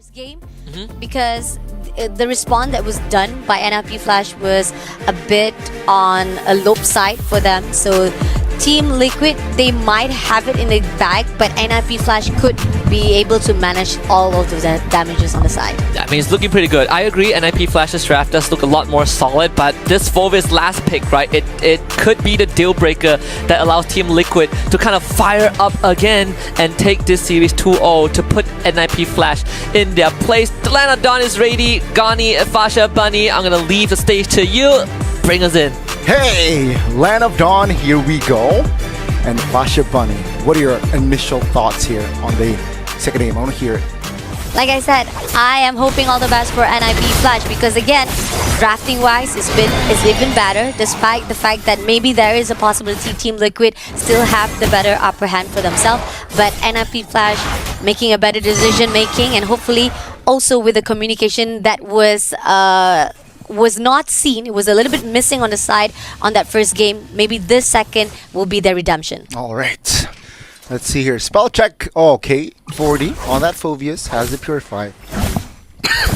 first game because the respawn that was done by NLP Flash was a bit on a low side for them. So Team Liquid, they might have it in the bag, but NLP Flash could be able to manage all of the damages on the side. I mean, it's looking pretty good. I agree, NIP Flash's draft does look a lot more solid, but this Volvis last pick, right, it could be the deal breaker that allows Team Liquid to kind of fire up again and take this series 2-0 to put NIP Flash in their place. The Land of Dawn is ready. Gani, Fasha, Bunny, I'm going to leave the stage to you. Bring us in. Hey, Land of Dawn, here we go. And Fasha Bunny, what are your initial thoughts here on the second game? I want to hear it. Like I said, I am hoping all the best for NIP Flash because again, drafting wise, it's even better despite the fact that maybe there is a possibility Team Liquid still have the better upper hand for themselves. But NIP Flash making a better decision making and hopefully also with the communication that was not seen. It was a little bit missing on the side on that first game. Maybe this second will be their redemption. All right. Let's see here. Spell check. Oh, okay. 40 on that Phobius has the Purify.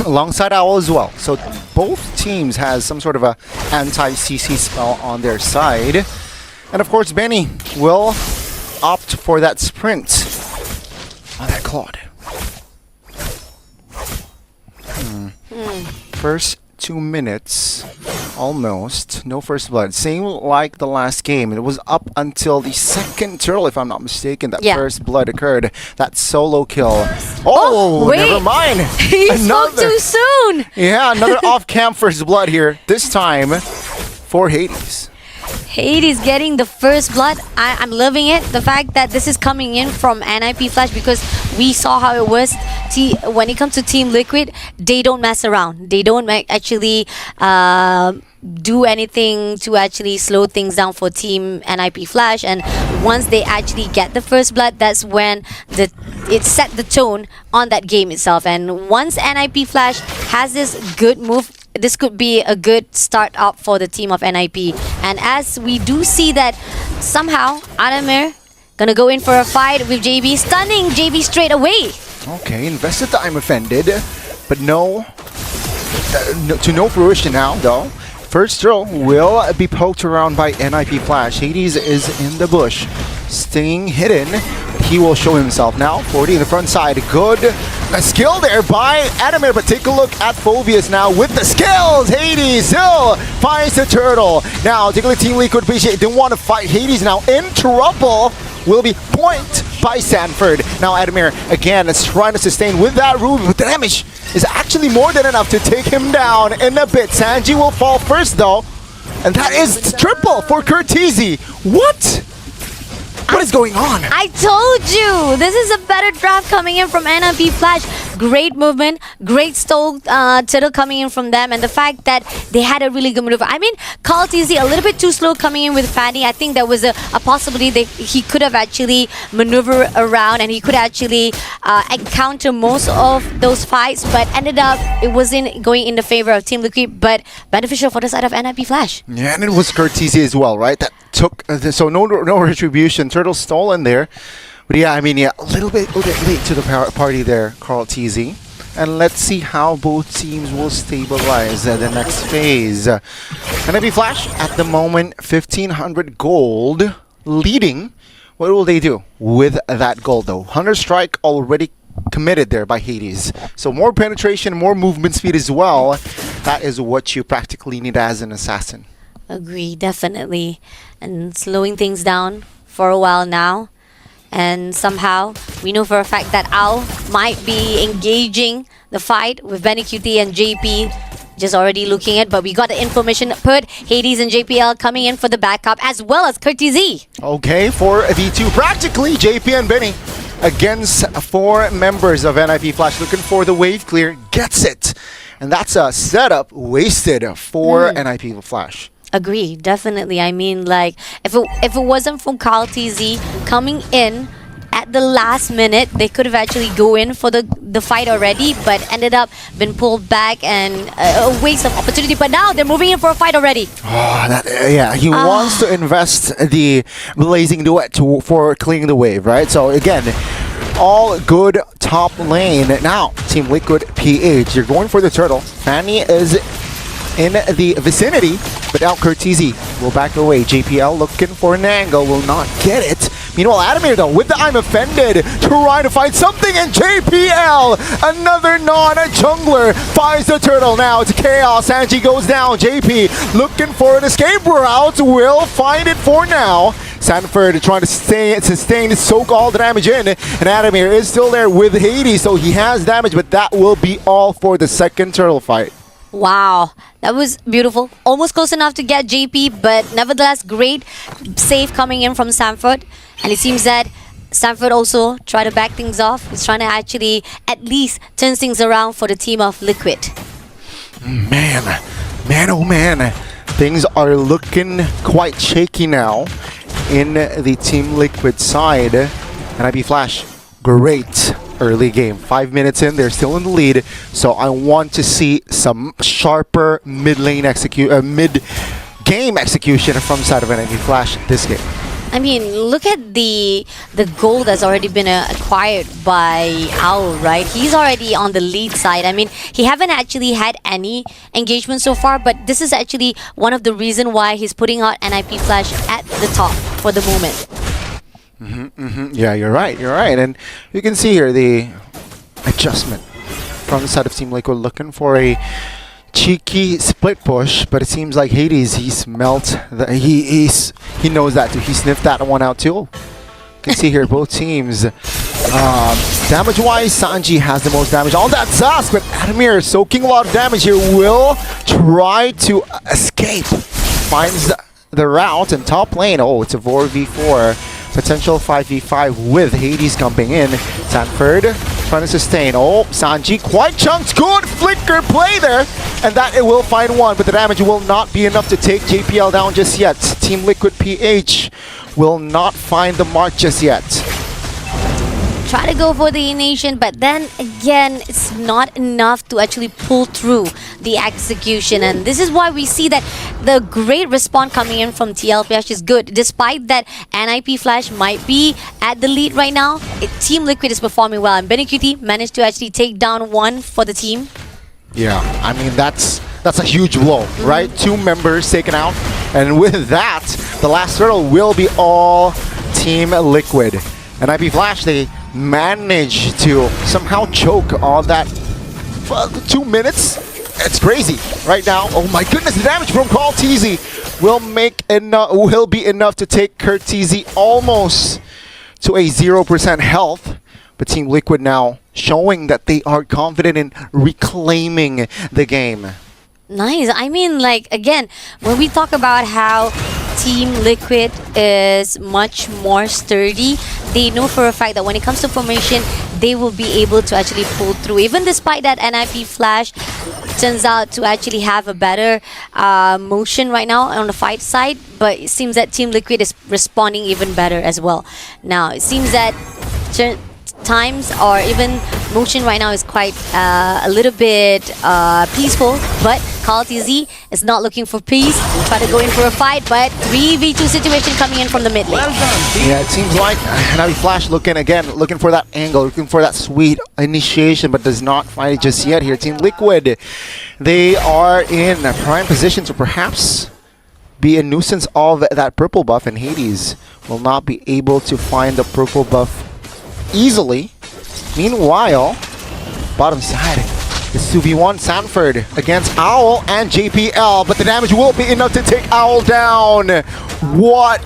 Alongside Owl as well. So both teams has some sort of a anti-CC spell on their side. And of course, Benny will opt for that sprint on that Claude. First 2 minutes, almost. No first blood. Same like the last game. It was up until the second turtle, if I'm not mistaken, that first blood occurred. That solo kill. Oh, wait. Never mind. He spoke too soon. Yeah, another off-cam first blood here. This time for Hades. Hades getting the first blood. I'm loving it. The fact that this is coming in from NIP Flash because we saw how it was. When it comes to Team Liquid, they don't mess around. They don't actually do anything to actually slow things down for Team NIP Flash. And once they actually get the first blood, that's when it set the tone on that game itself. And once NIP Flash has this good move, this could be a good start up for the team of NIP. And as we do see that somehow Adamir gonna go in for a fight with JB, stunning JB straight away. Okay, invested time offended, but to no fruition now though. First throw will be poked around by NIP Flash. Hades is in the bush, staying hidden. He will show himself now. 40 in the front side. Good skill there by Adamir, but take a look at Phobius now with the skills. Hades still finds the turtle. Now, take a look at Team Liquid. Didn't want to fight Hades now. In trouble will be point by Sanford. Now, Adamir again is trying to sustain with that Ruby, but the damage is actually more than enough to take him down in a bit. Sanji will fall first though, and that is triple for Curtizi. What? What is going on? I told you! This is a better draft coming in from NLP Flash. Great movement, great stole turtle coming in from them, and the fact that they had a really good maneuver. I mean, Carl TZ a little bit too slow coming in with Fanny. I think there was a possibility that he could have actually maneuvered around and he could actually encounter most of those fights, but ended up it wasn't going in the favor of Team Liquid, but beneficial for the side of NLP Flash. Yeah, and it was Curtizi as well, right? That took so no retribution. Turtle stolen there. But yeah, I mean, a little bit late to the party there, Carl TZ. And let's see how both teams will stabilize the next phase. NIP Flash, at the moment, 1,500 gold, leading. What will they do with that gold, though? Hunter Strike already committed there by Hades. So more penetration, more movement speed as well. That is what you practically need as an assassin. Agree, definitely. And slowing things down for a while now. And somehow, we know for a fact that Al might be engaging the fight with Benny QT and JP just already looking at, but we got the information put. Hades and JPL coming in for the backup as well as Curti Z. Okay, for V2, practically JP and Benny against 4 members of NIP Flash looking for the wave clear, gets it. And that's a setup wasted for NIP Flash. Agree, definitely. I mean, like, if it wasn't for Carl TZ coming in at the last minute, they could have actually go in for the fight already, but ended up been pulled back and a waste of opportunity. But now they're moving in for a fight already. Oh, yeah, he wants to invest the Blazing Duet for clearing the wave, right? So again, all good top lane. Now, Team Liquid PH, you're going for the turtle. Fanny is in the vicinity, but now Curtizi will back away. JPL looking for an angle, will not get it. Meanwhile, Adamir though, with the I'm offended, trying to find something, and JPL, another non-jungler, finds the turtle. Now it's Chaos, Sanji goes down. JP looking for an escape route, will find it for now. Sanford trying to sustain, soak all the damage in, and Adamir is still there with Hades, so he has damage, but that will be all for the second turtle fight. Wow, that was beautiful. Almost close enough to get JP, but nevertheless, great save coming in from Sanford. And it seems that Sanford also tried to back things off. He's trying to actually at least turn things around for the team of Liquid. Man, oh man. Things are looking quite shaky now in the Team Liquid side. And IB Flash, great early game. 5 minutes in, they're still in the lead. So I want to see some sharper mid-game execution from side of IB Flash this game. I mean, look at the goal that's already been acquired by Owl, right? He's already on the lead side. I mean, he haven't actually had any engagement so far, but this is actually one of the reasons why he's putting out NIP Flash at the top for the moment. Yeah, you're right. And you can see here the adjustment from the side of Team Liquid, looking for a cheeky split push, but it seems like Hades, he smelt that. He knows that too. He sniffed that one out too. You can see here both teams. Damage wise, Sanji has the most damage on that Zask, but Adamir soaking a lot of damage here, will try to escape. Finds the route and top lane. Oh, it's a 4v4. Potential 5v5 with Hades coming in. Sanford trying to sustain. Oh, Sanji quite chunked. Good flicker play there. And that it will find one, but the damage will not be enough to take JPL down just yet. Team Liquid PH will not find the mark just yet. Try to go for the nation, but then again, it's not enough to actually pull through the execution. And this is why we see that the great response coming in from TLPH is good. Despite that NIP Flash might be at the lead right now, Team Liquid is performing well. And Benikiti managed to actually take down one for the team. Yeah, I mean, that's a huge blow, right? 2 members taken out. And with that, the last turtle will be all Team Liquid. And IB Flash, they managed to somehow choke on that 2 minutes. It's crazy right now. Oh my goodness, the damage from Carl Teasy will be enough to take Curtizi almost to a 0% health. But Team Liquid now showing that they are confident in reclaiming the game. Nice. I mean, like, again, when we talk about how Team Liquid is much more sturdy, they know for a fact that when it comes to formation, they will be able to actually pull through. Even despite that NIP Flash turns out to actually have a better motion right now on the fight side, but it seems that Team Liquid is responding even better as well. Now, it seems that times or even motion right now is quite a little bit peaceful, but Carl TZ is not looking for peace. Try to go in for a fight, but 3v2 situation coming in from the mid lane. Yeah, it seems like Navi Flash looking for that angle, looking for that sweet initiation, but does not find it just yet here. Team Liquid, they are in a prime position to perhaps be a nuisance of that purple buff, and Hades will not be able to find the purple buff easily. Meanwhile, bottom side, it's 2v1 Sanford against Owl and JPL, but the damage will be enough to take Owl down. What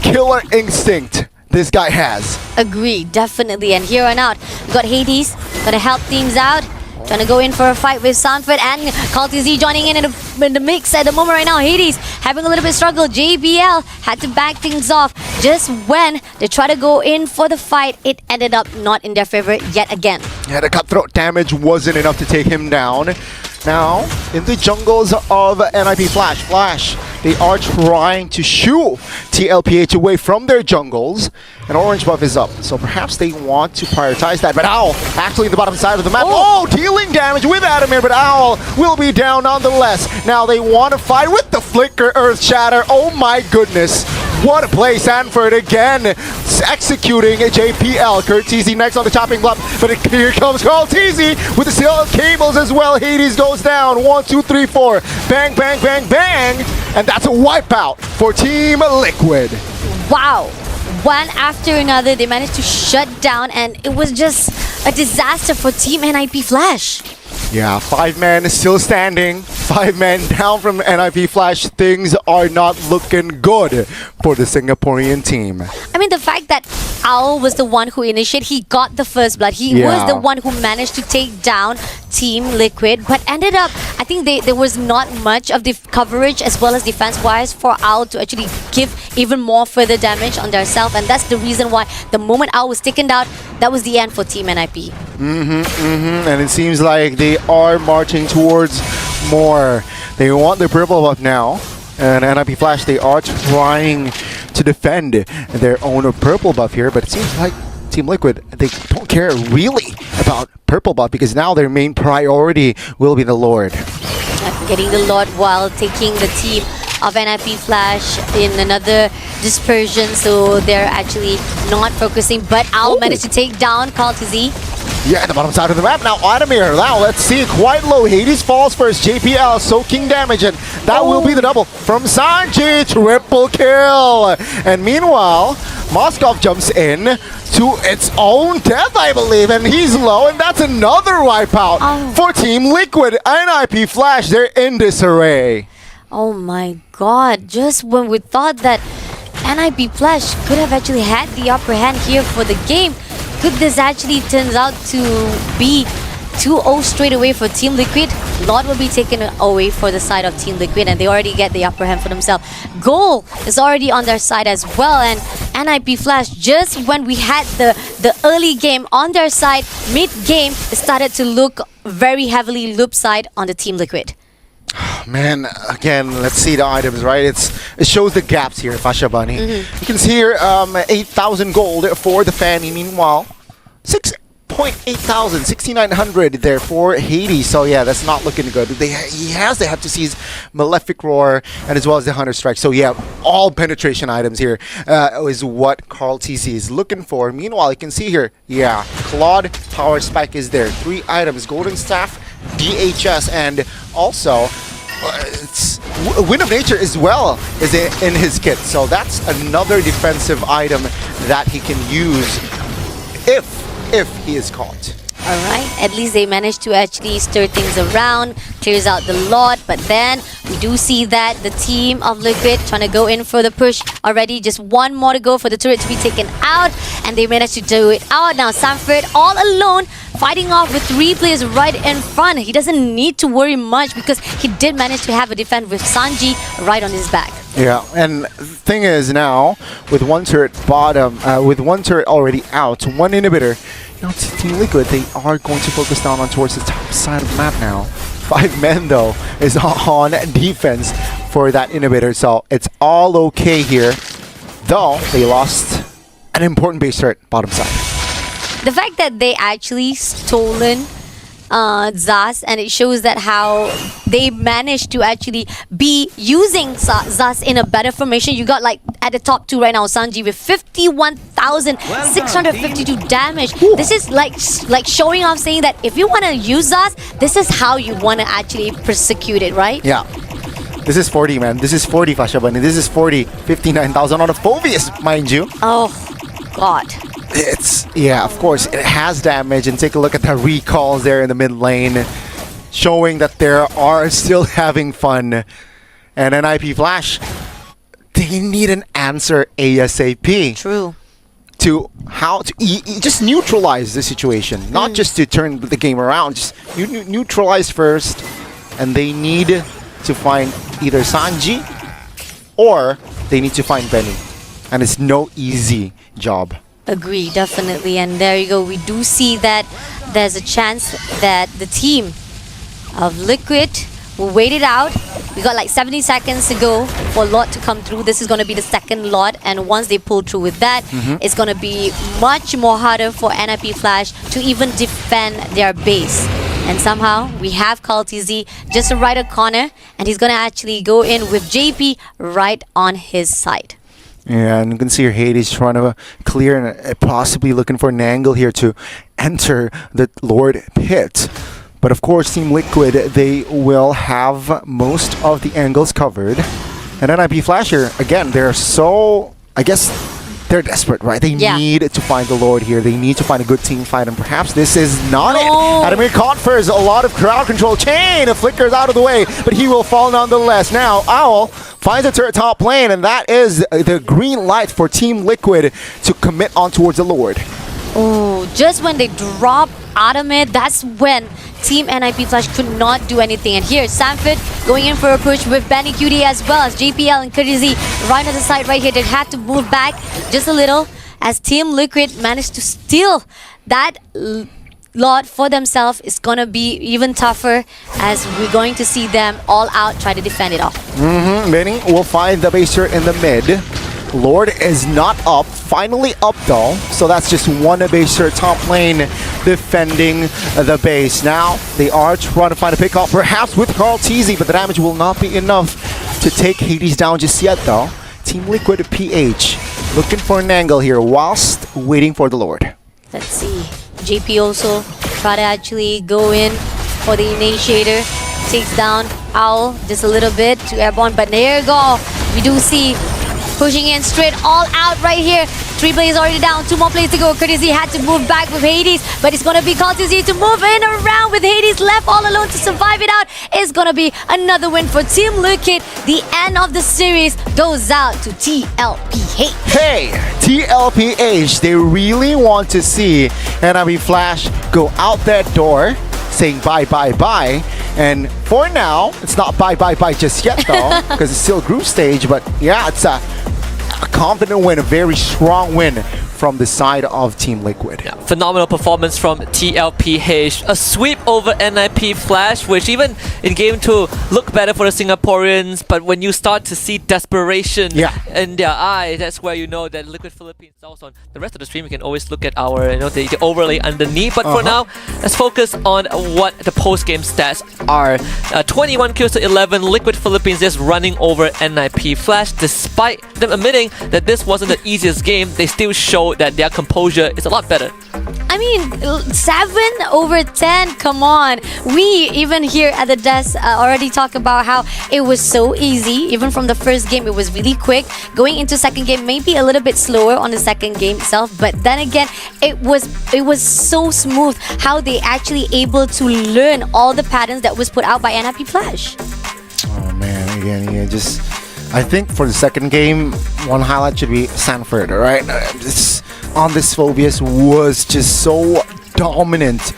killer instinct this guy has. Agree, definitely. And here on out, we got Hades, gonna help teams out. Trying to go in for a fight with Sanford and CalTZ joining in the mix at the moment right now. Hades having a little bit of struggle. JBL had to back things off. Just when they try to go in for the fight, it ended up not in their favor yet again. Yeah, the cutthroat damage wasn't enough to take him down. Now, in the jungles of NIP Flash, they are trying to shoo TLPH away from their jungles. And orange buff is up, so perhaps they want to prioritize that. But Owl, actually in the bottom side of the map. Oh, dealing damage with Adamir, but Owl will be down nonetheless. Now they want to fight with the Flicker Earth Shatter. Oh my goodness. What a play, Sanford again. executing JPL. Curtizi next on the chopping block, but here comes Curtizi with the steel cables as well. Hades goes down. 1, 2, 3, 4. Bang, bang, bang, bang. And that's a wipeout for Team Liquid. Wow. One after another, they managed to shut down, and it was just a disaster for Team NIP Flash. Yeah, 5 men still standing. 5 men down from NIP Flash. Things are not looking good for the Singaporean team. I mean, the fact that Owl was the one who initiated, he got the first blood. He was the one who managed to take down Team Liquid, but ended up, I think there was not much of the coverage as well as defense-wise for Owl to actually give even more further damage on themselves, and that's the reason why the moment Owl was taken out, that was the end for Team NIP. And it seems like they are marching towards more. They want the purple buff now, and NIP Flash, they are trying to defend their own purple buff here, but it seems like Team Liquid, they don't care really about purple buff because now their main priority will be the Lord. Getting the Lord while taking the team of NIP Flash in another dispersion, so they're actually not focusing, but Owl managed to take down Curtizi. Yeah, at the bottom side of the map now, Adamir. Now, let's see, quite low. Hades falls first. JPL soaking damage, and that will be the double from Sanji. Triple kill. And meanwhile, Moskov jumps in to its own death, I believe, and he's low, and that's another wipeout for Team Liquid. NIP Flash, they're in disarray. Oh my god, just when we thought that NIP Flash could have actually had the upper hand here for the game, could this actually turns out to be 2-0 straight away for Team Liquid? Lord will be taken away for the side of Team Liquid, and they already get the upper hand for themselves. Goal is already on their side as well, and NIP Flash, just when we had the early game on their side, mid-game, it started to look very heavily loop side on the Team Liquid. Man, again, let's see the items, right? It shows the gaps here, Fasha Bunny. You can see here 8,000 gold for the Fanny. Meanwhile, 6,800, 6,900 there for Hades. So yeah, that's not looking good. They have to seize Malefic Roar and as well as the Hunter Strike. So yeah, all penetration items here is what Curtizi is looking for. Meanwhile, you can see here, yeah, Claude Power Spike is there. 3 items, Golden Staff, DHS, and also it's Wind of Nature as well is in his kit. So that's another defensive item that he can use if he is caught. Alright, at least they managed to actually stir things around, clears out the lot, but then we do see that the team of Liquid trying to go in for the push already. Just one more to go for the turret to be taken out, and they managed to do it out. Now Sanford all alone, fighting off with 3 players right in front. He doesn't need to worry much because he did manage to have a defend with Sanji right on his back. Yeah, and the thing is now, with one turret bottom, with one turret already out, 1 inhibitor, you know, Team Liquid, they are going to focus down on towards the top side of the map now. 5 men, though, is on defense for that inhibitor, so it's all okay here. Though, they lost an important base turret bottom side. The fact that they actually stolen Zas, and it shows that how they managed to actually be using Zas in a better formation. You got like at the top 2 right now, Sanji with 51,652 damage. This is like showing off, saying that if you want to use Zas, this is how you want to actually persecute it, right? Yeah. This is 40, man. This is 40, Fasha Bunny. This is 40. 59,000 on a Phobius, mind you. Oh, God. It's, yeah, of course, it has damage, and take a look at the recalls there in the mid lane, showing that they are still having fun. And NIP Flash, they need an answer ASAP. True. To how to just neutralize the situation, not just to turn the game around, just neutralize first, and they need to find either Sanji or they need to find Benny. And it's no easy job. Agree, definitely. And there you go. We do see that there's a chance that the team of Liquid will wait it out. We got like 70 seconds to go for Lot to come through. This is going to be the second lot, and once they pull through with that, it's going to be much more harder for NIP Flash to even defend their base. And somehow we have Curtizi just right a corner, and he's going to actually go in with JP right on his side. And you can see here Hades trying to clear and possibly looking for an angle here to enter the Lord pit. But of course, Team Liquid, they will have most of the angles covered. And NIP Flasher, again, they're so, I guess, they're desperate, right? They need to find the Lord here. They need to find a good team fight, and perhaps this is not it. Adamir confers a lot of crowd control. Chain flickers out of the way, but he will fall nonetheless. Now, Owl finds a turret top lane, and that is the green light for Team Liquid to commit on towards the Lord. Oh, just when they drop Adamir, that's when Team NIP Flash could not do anything. And here, Sanford going in for a push with Benny QD as well as JPL and Kurizi right on the side right here. They had to move back just a little as Team Liquid managed to steal that lot for themselves. It's gonna be even tougher as we're going to see them all out try to defend it off. Benny will find the baser in the mid. Lord is not up, finally up though, so that's just one baser top lane defending the base. Now they are trying to find a pick off, perhaps with Carl Teasy, but the damage will not be enough to take Hades down just yet though. Team Liquid PH looking for an angle here whilst waiting for the Lord. Let's see. JP also try to actually go in for the initiator. Takes down Owl just a little bit to airborne, but there you go. We do see pushing in straight all out right here. 3 players already down, 2 more players to go. Courtesy had to move back with Hades, but it's gonna be Courtesy to move in around with Hades left all alone to survive it out. It's gonna be another win for Team Liquid. The end of the series goes out to TLPH. Hey, TLPH, they really want to see NIP Flash go out that door saying bye bye bye. And for now, it's not bye bye bye just yet though, because it's still group stage. But yeah, it's a confident win, a very strong win from the side of Team Liquid. Yeah, phenomenal performance from TLPH. A sweep over NIP Flash, which even in game 2 looked better for the Singaporeans, but when you start to see desperation in their eye, that's where you know that Liquid Philippines is also on. The rest of the stream, you can always look at our, the overlay underneath. But for now, let's focus on what the post-game stats are. 21 kills to 11. Liquid Philippines is running over NIP Flash. Despite them admitting that this wasn't the easiest game, they still showed that their composure is a lot better. I mean, 7/10, come on. We even here at the desk already talk about how it was so easy. Even from the first game, it was really quick. Going into second game, maybe a little bit slower on the second game itself. But then again, it was so smooth how they actually able to learn all the patterns that was put out by NIP Flash. Oh man, again, I think for the second game, one highlight should be Sanford, right? This Phobius was just so dominant,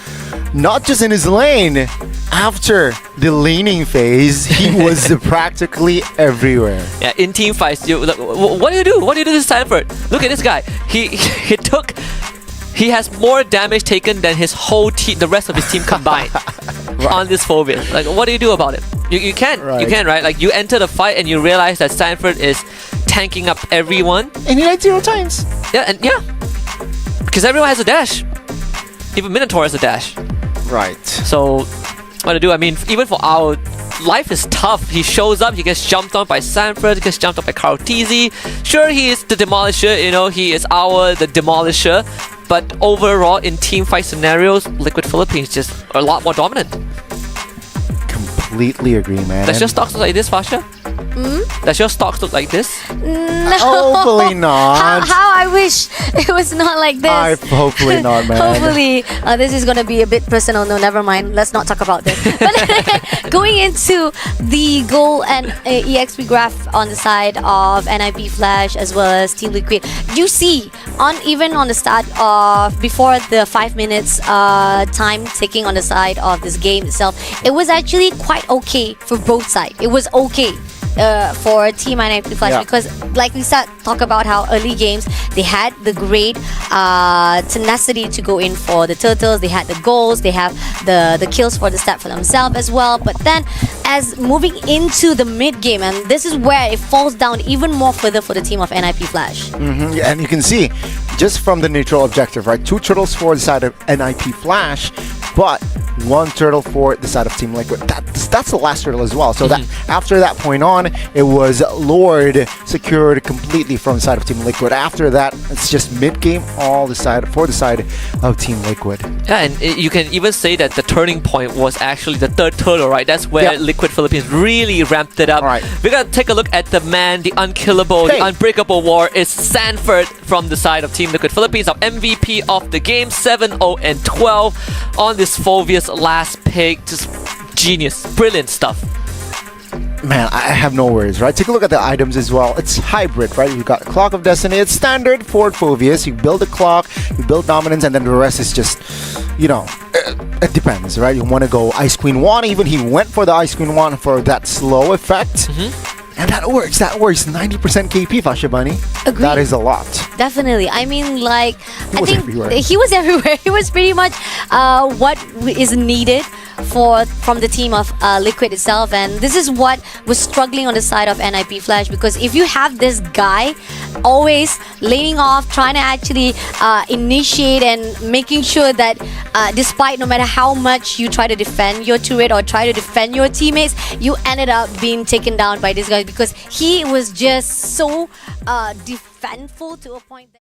not just in his lane. After the laning phase, he was practically everywhere. Yeah, in team fights, what do you do? What do you do to Sanford? Look at this guy. He has more damage taken than his whole team, the rest of his team combined on this Phobius. Like, what do you do about it? You can't, right? Like, you enter the fight and you realize that Sanford is tanking up everyone. And he died 0 times. Yeah. Because everyone has a dash. Even Minotaur has a dash. Right. So, what to do? I mean, even for our life is tough. He shows up, he gets jumped on by Sanford, he gets jumped on by Carl Teasy. Sure, he is the Demolisher, he is the Demolisher. But overall, in team fight scenarios, Liquid Philippines just a lot more dominant. Completely agree, man. Does your stocks look like this, Fasha? Does your stocks look like this? No. Hopefully not. How I wish it was not like this. Hopefully not, man. Hopefully, this is going to be a bit personal. No, never mind. Let's not talk about this. But going into the goal and EXP graph on the side of NIP Flash as well as Team Liquid, you see, even on the start of, before the 5 minutes time ticking on the side of this game itself, it was actually quite okay for both sides. It was okay. For Team NIP Flash because like we talk about how early games they had the great tenacity to go in for the turtles, they had the goals, they have the kills for the stat for themselves as well, but then as moving into the mid game, and this is where it falls down even more further for the team of NIP Flash. Yeah, and you can see just from the neutral objective, right? 2 turtles for the side of NIP Flash, but 1 turtle for the side of Team Liquid. That's the last turtle as well. So that after that point on, it was Lord secured completely from the side of Team Liquid. After that, it's just mid-game all the side for the side of Team Liquid. Yeah, and you can even say that the turning point was actually the 3rd turtle, right? That's where Liquid Philippines really ramped it up. Right. We're gonna take a look at the man, the unkillable, the unbreakable war. It's Sanford from the side of Team Liquid Philippines, our MVP of the game, 7-0-12 on this Phoveus last pick. Just genius, brilliant stuff. Man, I have no words, right? Take a look at the items as well. It's hybrid, right? You've got Clock of Destiny. It's standard for Phoveus. You build a clock, you build dominance, and then the rest is just, you know, it depends, right? You want to go Ice Queen 1. Even he went for the Ice Queen 1 for that slow effect. And that works. 90% KP, Fashabani. Agreed. That is a lot. Definitely. I mean, like, He was everywhere. He was everywhere. He was pretty much what is needed from the team of Liquid itself, and this is what was struggling on the side of NIP Flash, because if you have this guy always laning off, trying to actually initiate and making sure that despite no matter how much you try to defend your turret or try to defend your teammates, you ended up being taken down by this guy because he was just so defendful to a point that